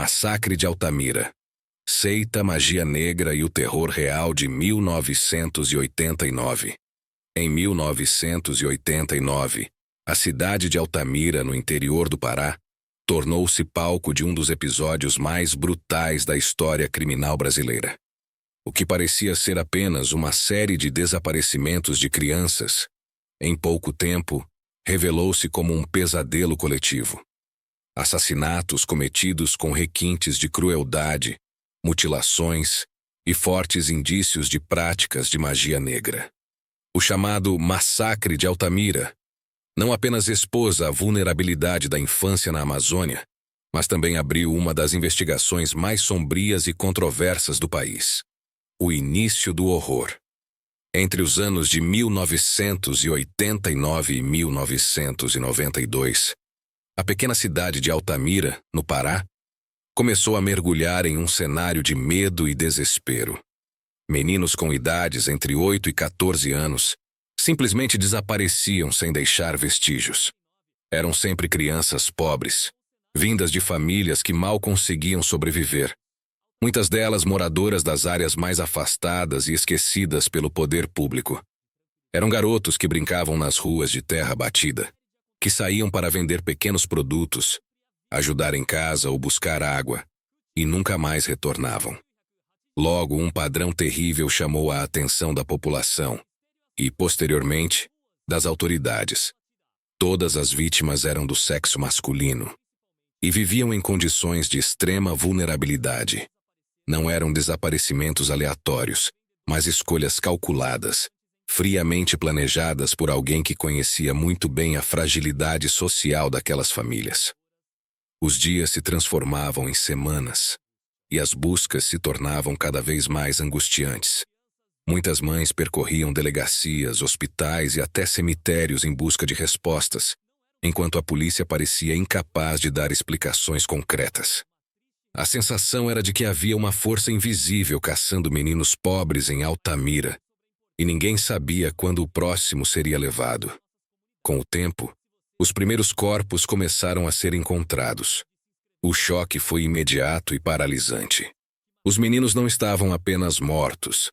Massacre de Altamira, Seita, Magia Negra e o Terror Real de 1989. Em 1989, a cidade de Altamira, no interior do Pará, tornou-se palco de um dos episódios mais brutais da história criminal brasileira. O que parecia ser apenas uma série de desaparecimentos de crianças, em pouco tempo, revelou-se como um pesadelo coletivo. Assassinatos cometidos com requintes de crueldade, mutilações e fortes indícios de práticas de magia negra. O chamado Massacre de Altamira não apenas expôs a vulnerabilidade da infância na Amazônia, mas também abriu uma das investigações mais sombrias e controversas do país: o início do horror. Entre os anos de 1989 e 1992, a pequena cidade de Altamira, no Pará, começou a mergulhar em um cenário de medo e desespero. Meninos com idades entre 8 e 14 anos simplesmente desapareciam sem deixar vestígios. Eram sempre crianças pobres, vindas de famílias que mal conseguiam sobreviver. Muitas delas moradoras das áreas mais afastadas e esquecidas pelo poder público. Eram garotos que brincavam nas ruas de terra batida, que saíam para vender pequenos produtos, ajudar em casa ou buscar água, e nunca mais retornavam. Logo, um padrão terrível chamou a atenção da população e, posteriormente, das autoridades. Todas as vítimas eram do sexo masculino e viviam em condições de extrema vulnerabilidade. Não eram desaparecimentos aleatórios, mas escolhas calculadas, friamente planejadas por alguém que conhecia muito bem a fragilidade social daquelas famílias. Os dias se transformavam em semanas, e as buscas se tornavam cada vez mais angustiantes. Muitas mães percorriam delegacias, hospitais e até cemitérios em busca de respostas, enquanto a polícia parecia incapaz de dar explicações concretas. A sensação era de que havia uma força invisível caçando meninos pobres em Altamira, e ninguém sabia quando o próximo seria levado. Com o tempo, os primeiros corpos começaram a ser encontrados. O choque foi imediato e paralisante. Os meninos não estavam apenas mortos.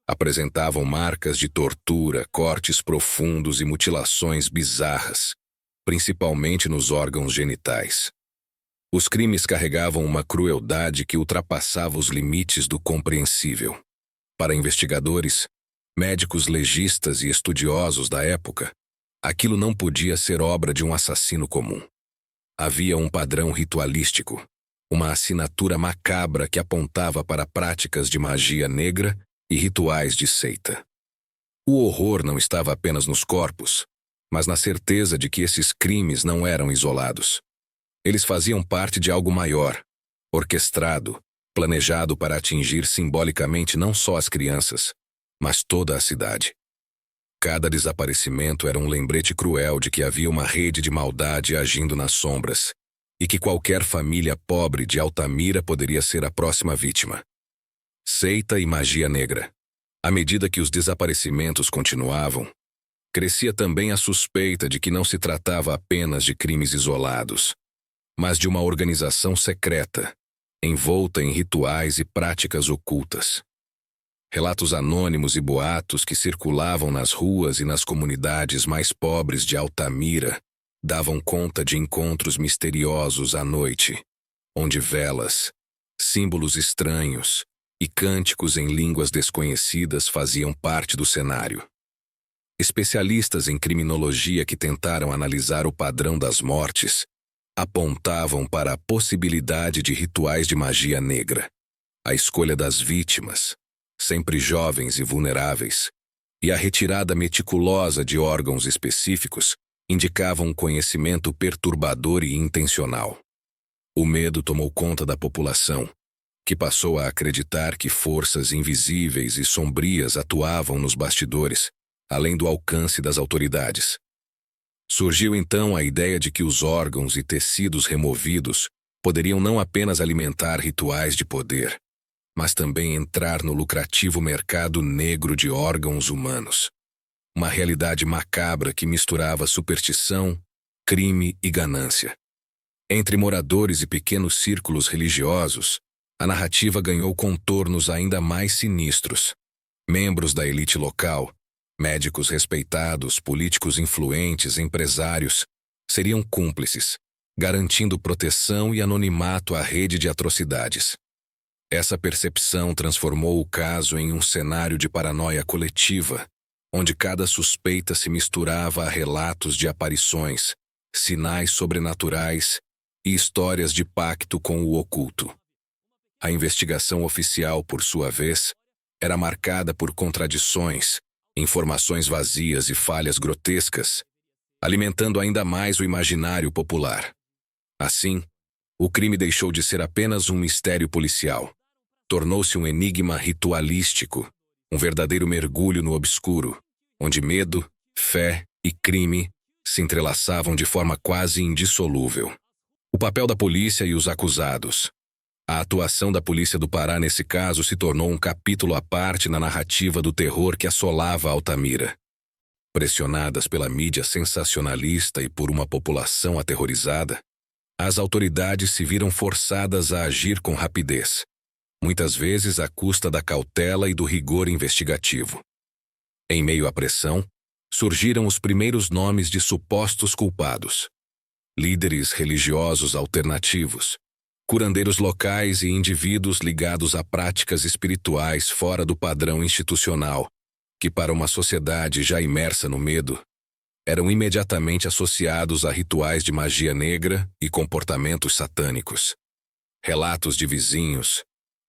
Apresentavam marcas de tortura, cortes profundos e mutilações bizarras, principalmente nos órgãos genitais. Os crimes carregavam uma crueldade que ultrapassava os limites do compreensível. Para investigadores, médicos legistas e estudiosos da época, aquilo não podia ser obra de um assassino comum. Havia um padrão ritualístico, uma assinatura macabra que apontava para práticas de magia negra e rituais de seita. O horror não estava apenas nos corpos, mas na certeza de que esses crimes não eram isolados. Eles faziam parte de algo maior, orquestrado, planejado para atingir simbolicamente não só as crianças, mas toda a cidade. Cada desaparecimento era um lembrete cruel de que havia uma rede de maldade agindo nas sombras, e que qualquer família pobre de Altamira poderia ser a próxima vítima. Seita e magia negra. À medida que os desaparecimentos continuavam, crescia também a suspeita de que não se tratava apenas de crimes isolados, mas de uma organização secreta, envolta em rituais e práticas ocultas. Relatos anônimos e boatos que circulavam nas ruas e nas comunidades mais pobres de Altamira davam conta de encontros misteriosos à noite, onde velas, símbolos estranhos e cânticos em línguas desconhecidas faziam parte do cenário. Especialistas em criminologia que tentaram analisar o padrão das mortes apontavam para a possibilidade de rituais de magia negra, a escolha das vítimas, sempre jovens e vulneráveis, e a retirada meticulosa de órgãos específicos indicavam um conhecimento perturbador e intencional. O medo tomou conta da população, que passou a acreditar que forças invisíveis e sombrias atuavam nos bastidores, além do alcance das autoridades. Surgiu então a ideia de que os órgãos e tecidos removidos poderiam não apenas alimentar rituais de poder, mas também entrar no lucrativo mercado negro de órgãos humanos. Uma realidade macabra que misturava superstição, crime e ganância. Entre moradores e pequenos círculos religiosos, a narrativa ganhou contornos ainda mais sinistros. Membros da elite local, médicos respeitados, políticos influentes, empresários, seriam cúmplices, garantindo proteção e anonimato à rede de atrocidades. Essa percepção transformou o caso em um cenário de paranoia coletiva, onde cada suspeita se misturava a relatos de aparições, sinais sobrenaturais e histórias de pacto com o oculto. A investigação oficial, por sua vez, era marcada por contradições, informações vazias e falhas grotescas, alimentando ainda mais o imaginário popular. Assim, o crime deixou de ser apenas um mistério policial. Tornou-se um enigma ritualístico, um verdadeiro mergulho no obscuro, onde medo, fé e crime se entrelaçavam de forma quase indissolúvel. O papel da polícia e os acusados. A atuação da Polícia do Pará nesse caso se tornou um capítulo à parte na narrativa do terror que assolava Altamira. Pressionadas pela mídia sensacionalista e por uma população aterrorizada, as autoridades se viram forçadas a agir com rapidez, muitas vezes à custa da cautela e do rigor investigativo. Em meio à pressão, surgiram os primeiros nomes de supostos culpados. Líderes religiosos alternativos, curandeiros locais e indivíduos ligados a práticas espirituais fora do padrão institucional, que para uma sociedade já imersa no medo, eram imediatamente associados a rituais de magia negra e comportamentos satânicos. Relatos de vizinhos,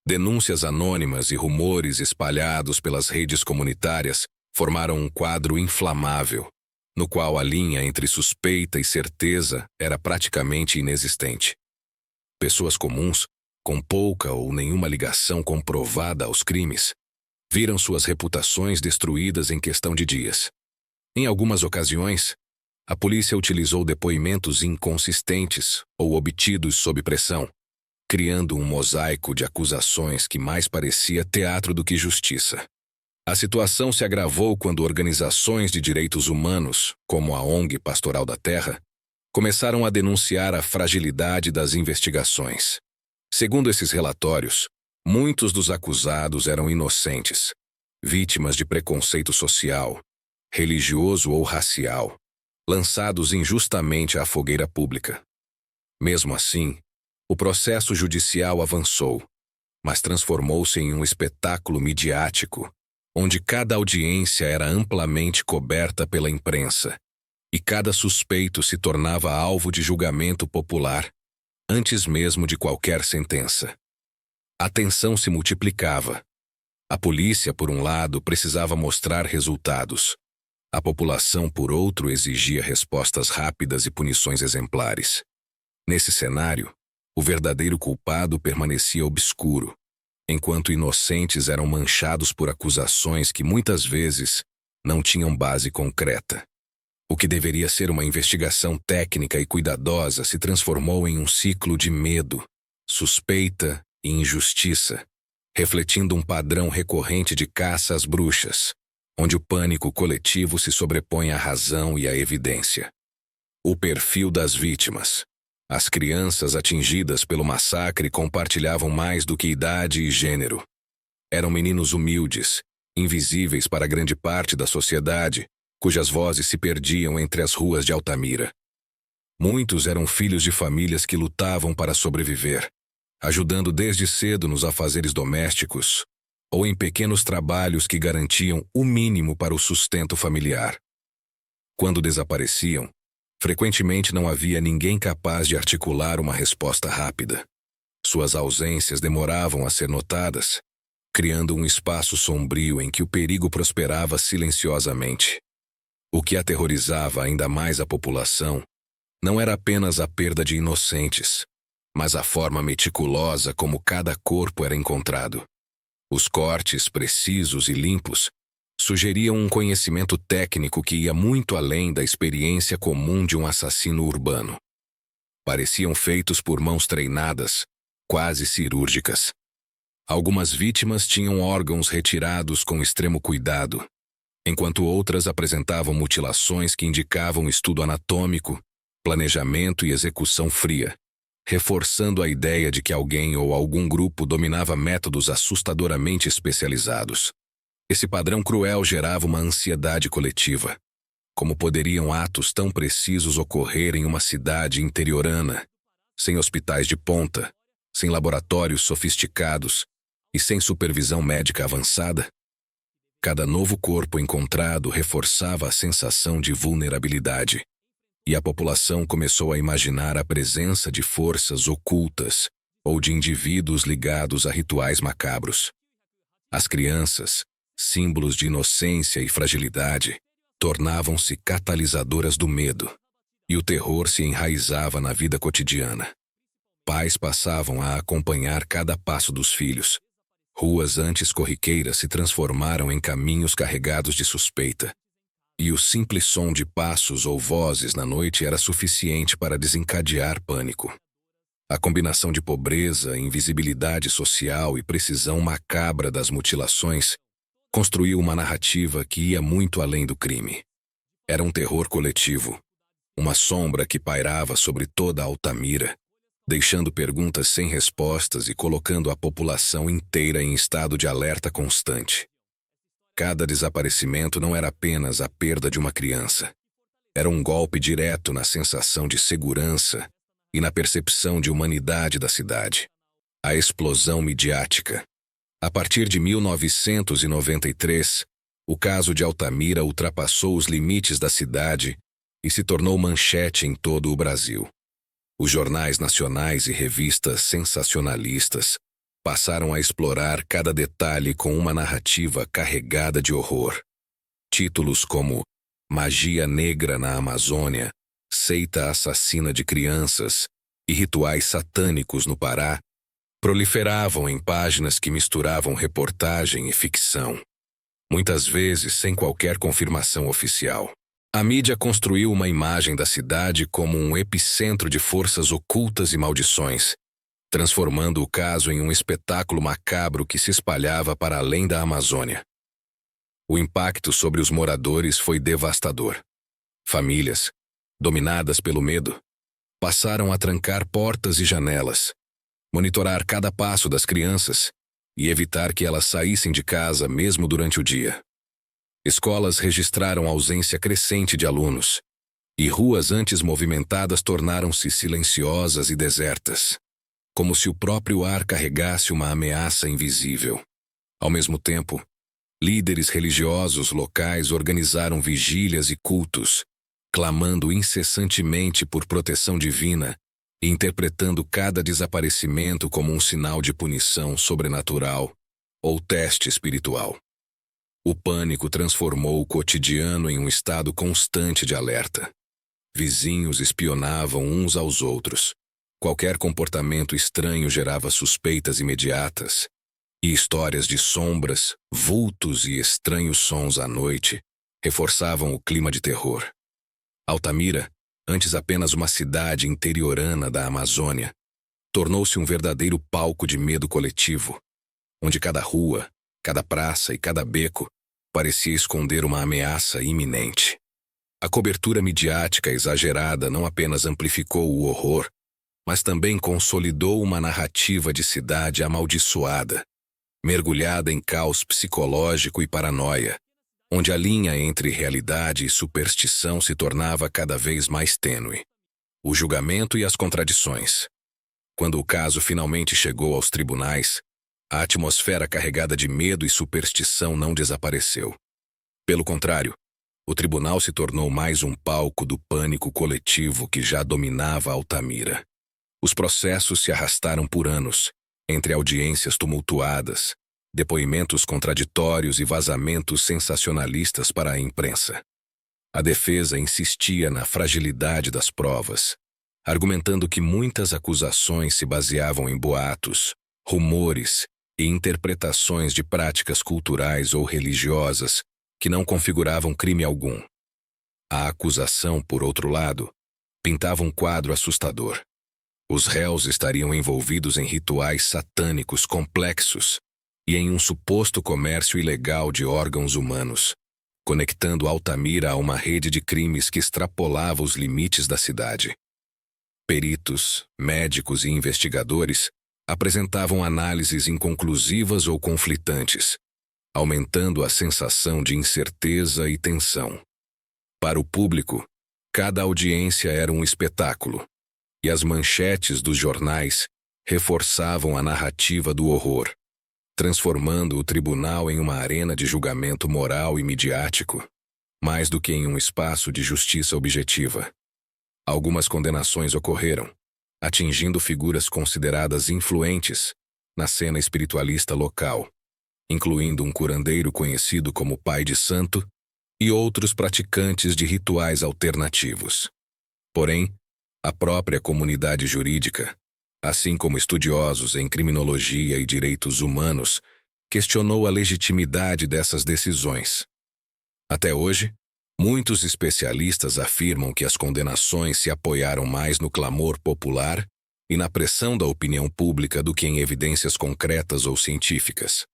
denúncias anônimas e rumores espalhados pelas redes comunitárias formaram um quadro inflamável, no qual a linha entre suspeita e certeza era praticamente inexistente. Pessoas comuns, com pouca ou nenhuma ligação comprovada aos crimes, viram suas reputações destruídas em questão de dias. Em algumas ocasiões, a polícia utilizou depoimentos inconsistentes ou obtidos sob pressão, criando um mosaico de acusações que mais parecia teatro do que justiça. A situação se agravou quando organizações de direitos humanos, como a ONG Pastoral da Terra, começaram a denunciar a fragilidade das investigações. Segundo esses relatórios, muitos dos acusados eram inocentes, vítimas de preconceito social, religioso ou racial, lançados injustamente à fogueira pública. Mesmo assim, o processo judicial avançou, mas transformou-se em um espetáculo midiático, onde cada audiência era amplamente coberta pela imprensa, e cada suspeito se tornava alvo de julgamento popular, antes mesmo de qualquer sentença. A tensão se multiplicava. A polícia, por um lado, precisava mostrar resultados. A população, por outro, exigia respostas rápidas e punições exemplares. Nesse cenário, o verdadeiro culpado permanecia obscuro, enquanto inocentes eram manchados por acusações que muitas vezes não tinham base concreta. O que deveria ser uma investigação técnica e cuidadosa se transformou em um ciclo de medo, suspeita e injustiça, refletindo um padrão recorrente de caça às bruxas, onde o pânico coletivo se sobrepõe à razão e à evidência. O perfil das vítimas. As crianças atingidas pelo massacre compartilhavam mais do que idade e gênero. Eram meninos humildes, invisíveis para grande parte da sociedade, cujas vozes se perdiam entre as ruas de Altamira. Muitos eram filhos de famílias que lutavam para sobreviver, ajudando desde cedo nos afazeres domésticos ou em pequenos trabalhos que garantiam o mínimo para o sustento familiar. Quando desapareciam, frequentemente não havia ninguém capaz de articular uma resposta rápida. Suas ausências demoravam a ser notadas, criando um espaço sombrio em que o perigo prosperava silenciosamente. O que aterrorizava ainda mais a população não era apenas a perda de inocentes, mas a forma meticulosa como cada corpo era encontrado. Os cortes precisos e limpos sugeriam um conhecimento técnico que ia muito além da experiência comum de um assassino urbano. Pareciam feitos por mãos treinadas, quase cirúrgicas. Algumas vítimas tinham órgãos retirados com extremo cuidado, enquanto outras apresentavam mutilações que indicavam estudo anatômico, planejamento e execução fria. reforçando a ideia de que alguém ou algum grupo dominava métodos assustadoramente especializados. Esse padrão cruel gerava uma ansiedade coletiva. Como poderiam atos tão precisos ocorrer em uma cidade interiorana, sem hospitais de ponta, sem laboratórios sofisticados e sem supervisão médica avançada? Cada novo corpo encontrado reforçava a sensação de vulnerabilidade, e a população começou a imaginar a presença de forças ocultas ou de indivíduos ligados a rituais macabros. As crianças, símbolos de inocência e fragilidade, tornavam-se catalisadoras do medo, e o terror se enraizava na vida cotidiana. Pais passavam a acompanhar cada passo dos filhos. Ruas antes corriqueiras se transformaram em caminhos carregados de suspeita, e o simples som de passos ou vozes na noite era suficiente para desencadear pânico. A combinação de pobreza, invisibilidade social e precisão macabra das mutilações construiu uma narrativa que ia muito além do crime. Era um terror coletivo, uma sombra que pairava sobre toda Altamira, deixando perguntas sem respostas e colocando a população inteira em estado de alerta constante. Cada desaparecimento não era apenas a perda de uma criança. Era um golpe direto na sensação de segurança e na percepção de humanidade da cidade. A explosão midiática. A partir de 1993, o caso de Altamira ultrapassou os limites da cidade e se tornou manchete em todo o Brasil. Os jornais nacionais e revistas sensacionalistas passaram a explorar cada detalhe com uma narrativa carregada de horror. Títulos como Magia Negra na Amazônia, Seita Assassina de Crianças e Rituais Satânicos no Pará proliferavam em páginas que misturavam reportagem e ficção, muitas vezes sem qualquer confirmação oficial. A mídia construiu uma imagem da cidade como um epicentro de forças ocultas e maldições, transformando o caso em um espetáculo macabro que se espalhava para além da Amazônia. O impacto sobre os moradores foi devastador. Famílias, dominadas pelo medo, passaram a trancar portas e janelas, monitorar cada passo das crianças e evitar que elas saíssem de casa mesmo durante o dia. Escolas registraram ausência crescente de alunos, e ruas antes movimentadas tornaram-se silenciosas e desertas, como se o próprio ar carregasse uma ameaça invisível. Ao mesmo tempo, líderes religiosos locais organizaram vigílias e cultos, clamando incessantemente por proteção divina e interpretando cada desaparecimento como um sinal de punição sobrenatural ou teste espiritual. O pânico transformou o cotidiano em um estado constante de alerta. Vizinhos espionavam uns aos outros. Qualquer comportamento estranho gerava suspeitas imediatas, e histórias de sombras, vultos e estranhos sons à noite reforçavam o clima de terror. Altamira, antes apenas uma cidade interiorana da Amazônia, tornou-se um verdadeiro palco de medo coletivo, onde cada rua, cada praça e cada beco parecia esconder uma ameaça iminente. A cobertura midiática exagerada não apenas amplificou o horror, mas também consolidou uma narrativa de cidade amaldiçoada, mergulhada em caos psicológico e paranoia, onde a linha entre realidade e superstição se tornava cada vez mais tênue. O julgamento e as contradições. Quando o caso finalmente chegou aos tribunais, a atmosfera carregada de medo e superstição não desapareceu. Pelo contrário, o tribunal se tornou mais um palco do pânico coletivo que já dominava Altamira. Os processos se arrastaram por anos, entre audiências tumultuadas, depoimentos contraditórios e vazamentos sensacionalistas para a imprensa. A defesa insistia na fragilidade das provas, argumentando que muitas acusações se baseavam em boatos, rumores e interpretações de práticas culturais ou religiosas que não configuravam crime algum. A acusação, por outro lado, pintava um quadro assustador. Os réus estariam envolvidos em rituais satânicos complexos e em um suposto comércio ilegal de órgãos humanos, conectando Altamira a uma rede de crimes que extrapolava os limites da cidade. Peritos, médicos e investigadores apresentavam análises inconclusivas ou conflitantes, aumentando a sensação de incerteza e tensão. Para o público, cada audiência era um espetáculo, e as manchetes dos jornais reforçavam a narrativa do horror, transformando o tribunal em uma arena de julgamento moral e midiático, mais do que em um espaço de justiça objetiva. Algumas condenações ocorreram, atingindo figuras consideradas influentes na cena espiritualista local, incluindo um curandeiro conhecido como Pai de Santo e outros praticantes de rituais alternativos. Porém, a própria comunidade jurídica, assim como estudiosos em criminologia e direitos humanos, questionou a legitimidade dessas decisões. Até hoje, muitos especialistas afirmam que as condenações se apoiaram mais no clamor popular e na pressão da opinião pública do que em evidências concretas ou científicas.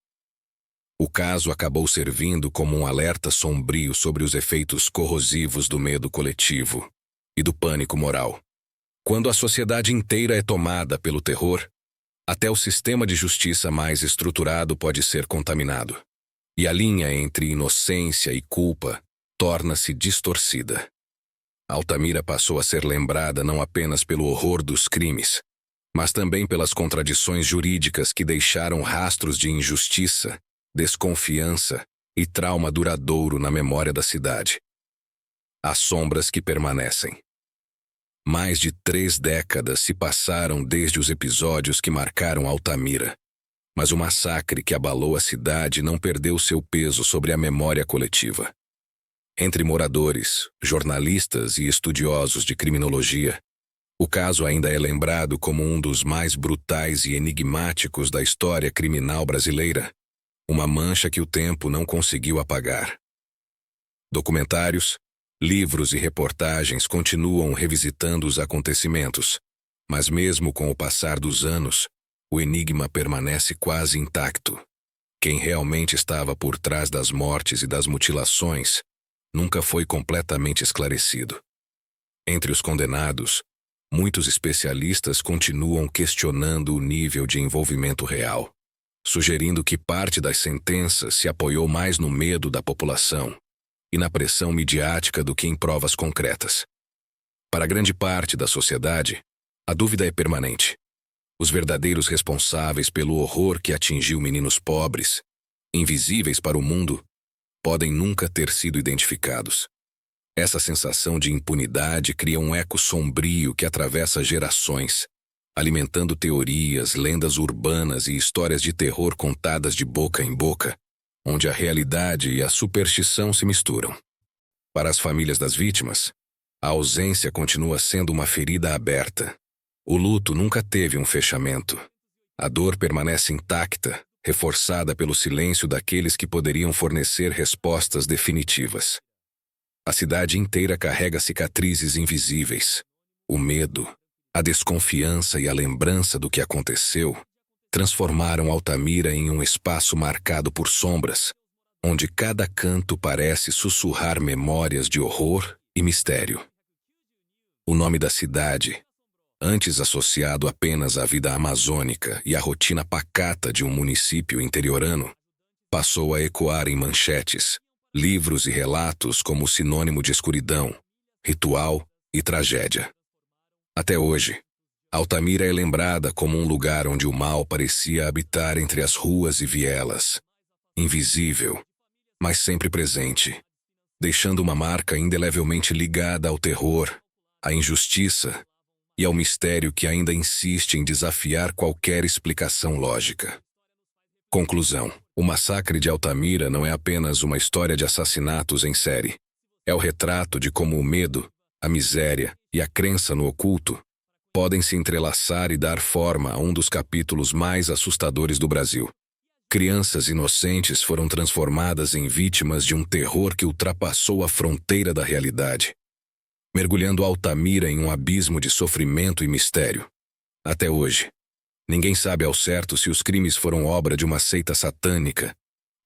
O caso acabou servindo como um alerta sombrio sobre os efeitos corrosivos do medo coletivo e do pânico moral. Quando a sociedade inteira é tomada pelo terror, até o sistema de justiça mais estruturado pode ser contaminado, e a linha entre inocência e culpa torna-se distorcida. Altamira passou a ser lembrada não apenas pelo horror dos crimes, mas também pelas contradições jurídicas que deixaram rastros de injustiça, desconfiança e trauma duradouro na memória da cidade. As sombras que permanecem. Mais de 3 décadas se passaram desde os episódios que marcaram Altamira, mas o massacre que abalou a cidade não perdeu seu peso sobre a memória coletiva. Entre moradores, jornalistas e estudiosos de criminologia, o caso ainda é lembrado como um dos mais brutais e enigmáticos da história criminal brasileira, uma mancha que o tempo não conseguiu apagar. Documentários, livros e reportagens continuam revisitando os acontecimentos, mas mesmo com o passar dos anos, o enigma permanece quase intacto. Quem realmente estava por trás das mortes e das mutilações nunca foi completamente esclarecido. Entre os condenados, muitos especialistas continuam questionando o nível de envolvimento real, sugerindo que parte das sentenças se apoiou mais no medo da população e na pressão midiática do que em provas concretas. Para grande parte da sociedade, a dúvida é permanente. Os verdadeiros responsáveis pelo horror que atingiu meninos pobres, invisíveis para o mundo, podem nunca ter sido identificados. Essa sensação de impunidade cria um eco sombrio que atravessa gerações, alimentando teorias, lendas urbanas e histórias de terror contadas de boca em boca, onde a realidade e a superstição se misturam. Para as famílias das vítimas, a ausência continua sendo uma ferida aberta. O luto nunca teve um fechamento. A dor permanece intacta, reforçada pelo silêncio daqueles que poderiam fornecer respostas definitivas. A cidade inteira carrega cicatrizes invisíveis. O medo, a desconfiança e a lembrança do que aconteceu transformaram Altamira em um espaço marcado por sombras, onde cada canto parece sussurrar memórias de horror e mistério. O nome da cidade, antes associado apenas à vida amazônica e à rotina pacata de um município interiorano, passou a ecoar em manchetes, livros e relatos como sinônimo de escuridão, ritual e tragédia. Até hoje, Altamira é lembrada como um lugar onde o mal parecia habitar entre as ruas e vielas, invisível, mas sempre presente, deixando uma marca indelevelmente ligada ao terror, à injustiça e ao mistério que ainda insiste em desafiar qualquer explicação lógica. Conclusão: o massacre de Altamira não é apenas uma história de assassinatos em série. É o retrato de como o medo, a miséria e a crença no oculto podem se entrelaçar e dar forma a um dos capítulos mais assustadores do Brasil. Crianças inocentes foram transformadas em vítimas de um terror que ultrapassou a fronteira da realidade, mergulhando Altamira em um abismo de sofrimento e mistério. Até hoje, ninguém sabe ao certo se os crimes foram obra de uma seita satânica,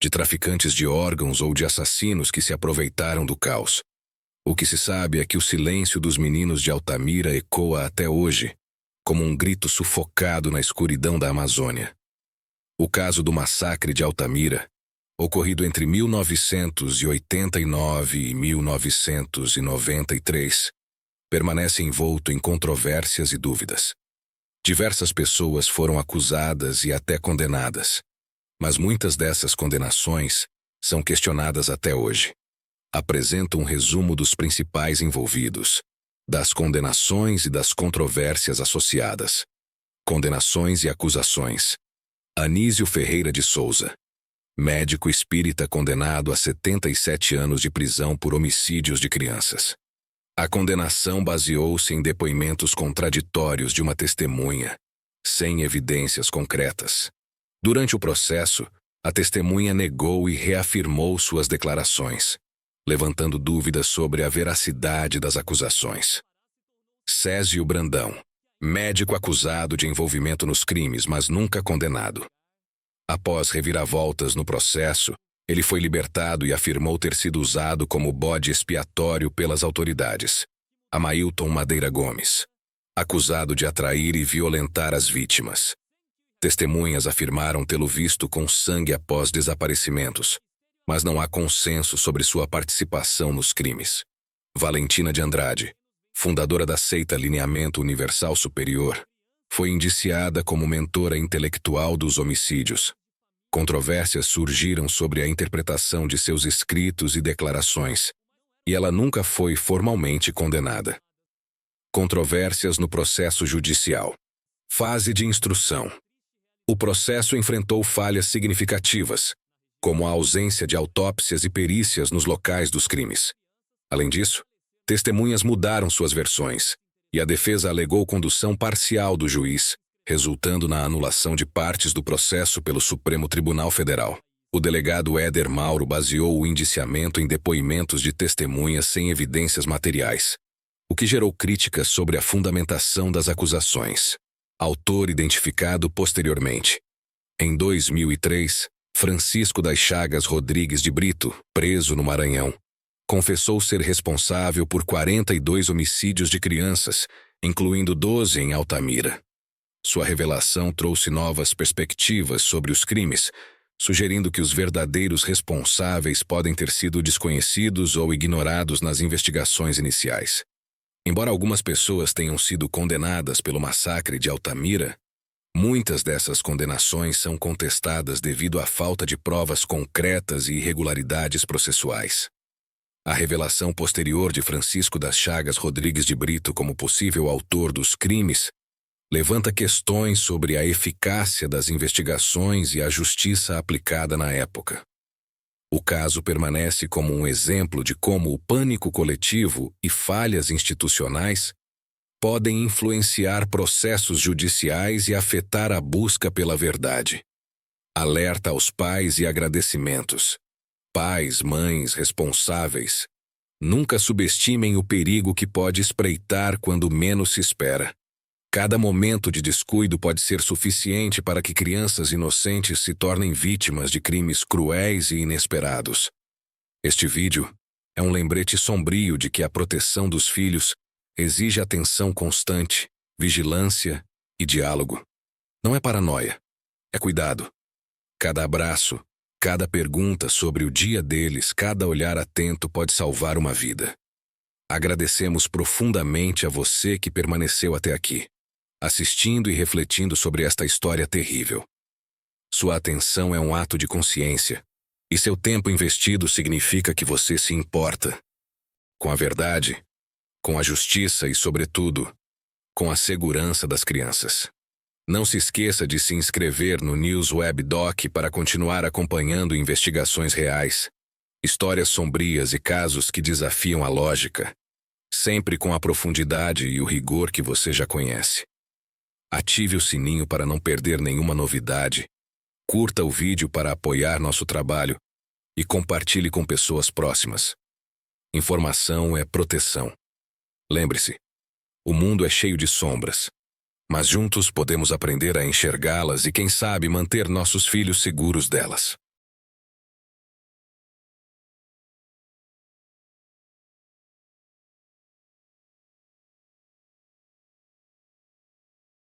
de traficantes de órgãos ou de assassinos que se aproveitaram do caos. O que se sabe é que o silêncio dos meninos de Altamira ecoa até hoje, como um grito sufocado na escuridão da Amazônia. O caso do massacre de Altamira, ocorrido entre 1989 e 1993, permanece envolto em controvérsias e dúvidas. Diversas pessoas foram acusadas e até condenadas, mas muitas dessas condenações são questionadas até hoje. Apresento um resumo dos principais envolvidos, das condenações e das controvérsias associadas. Condenações e acusações. Anísio Ferreira de Souza, médico espírita condenado a 77 anos de prisão por homicídios de crianças. A condenação baseou-se em depoimentos contraditórios de uma testemunha, sem evidências concretas. Durante o processo, a testemunha negou e reafirmou suas declarações, levantando dúvidas sobre a veracidade das acusações. Césio Brandão, médico acusado de envolvimento nos crimes, mas nunca condenado. Após reviravoltas no processo, ele foi libertado e afirmou ter sido usado como bode expiatório pelas autoridades. Amailton Madeira Gomes, acusado de atrair e violentar as vítimas. Testemunhas afirmaram tê-lo visto com sangue após desaparecimentos, mas não há consenso sobre sua participação nos crimes. Valentina de Andrade, fundadora da seita Lineamento Universal Superior, foi indiciada como mentora intelectual dos homicídios. Controvérsias surgiram sobre a interpretação de seus escritos e declarações, e ela nunca foi formalmente condenada. Controvérsias no processo judicial. Fase de instrução. O processo enfrentou falhas significativas, como a ausência de autópsias e perícias nos locais dos crimes. Além disso, testemunhas mudaram suas versões, e a defesa alegou condução parcial do juiz, resultando na anulação de partes do processo pelo Supremo Tribunal Federal. O delegado Éder Mauro baseou o indiciamento em depoimentos de testemunhas sem evidências materiais, o que gerou críticas sobre a fundamentação das acusações. Autor identificado posteriormente. Em 2003, Francisco das Chagas Rodrigues de Brito, preso no Maranhão, confessou ser responsável por 42 homicídios de crianças, incluindo 12 em Altamira. Sua revelação trouxe novas perspectivas sobre os crimes, sugerindo que os verdadeiros responsáveis podem ter sido desconhecidos ou ignorados nas investigações iniciais. Embora algumas pessoas tenham sido condenadas pelo massacre de Altamira, muitas dessas condenações são contestadas devido à falta de provas concretas e irregularidades processuais. A revelação posterior de Francisco das Chagas Rodrigues de Brito como possível autor dos crimes levanta questões sobre a eficácia das investigações e a justiça aplicada na época. O caso permanece como um exemplo de como o pânico coletivo e falhas institucionais podem influenciar processos judiciais e afetar a busca pela verdade. Alerta aos pais e agradecimentos. Pais, mães, responsáveis, nunca subestimem o perigo que pode espreitar quando menos se espera. Cada momento de descuido pode ser suficiente para que crianças inocentes se tornem vítimas de crimes cruéis e inesperados. Este vídeo é um lembrete sombrio de que a proteção dos filhos exige atenção constante, vigilância e diálogo. Não é paranoia, é cuidado. Cada abraço, cada pergunta sobre o dia deles, cada olhar atento pode salvar uma vida. Agradecemos profundamente a você que permaneceu até aqui, assistindo e refletindo sobre esta história terrível. Sua atenção é um ato de consciência, e seu tempo investido significa que você se importa com a verdade, com a justiça e, sobretudo, com a segurança das crianças. Não se esqueça de se inscrever no News Web Doc para continuar acompanhando investigações reais, histórias sombrias e casos que desafiam a lógica, sempre com a profundidade e o rigor que você já conhece. Ative o sininho para não perder nenhuma novidade, curta o vídeo para apoiar nosso trabalho e compartilhe com pessoas próximas. Informação é proteção. Lembre-se, o mundo é cheio de sombras, mas juntos podemos aprender a enxergá-las e, quem sabe, manter nossos filhos seguros delas.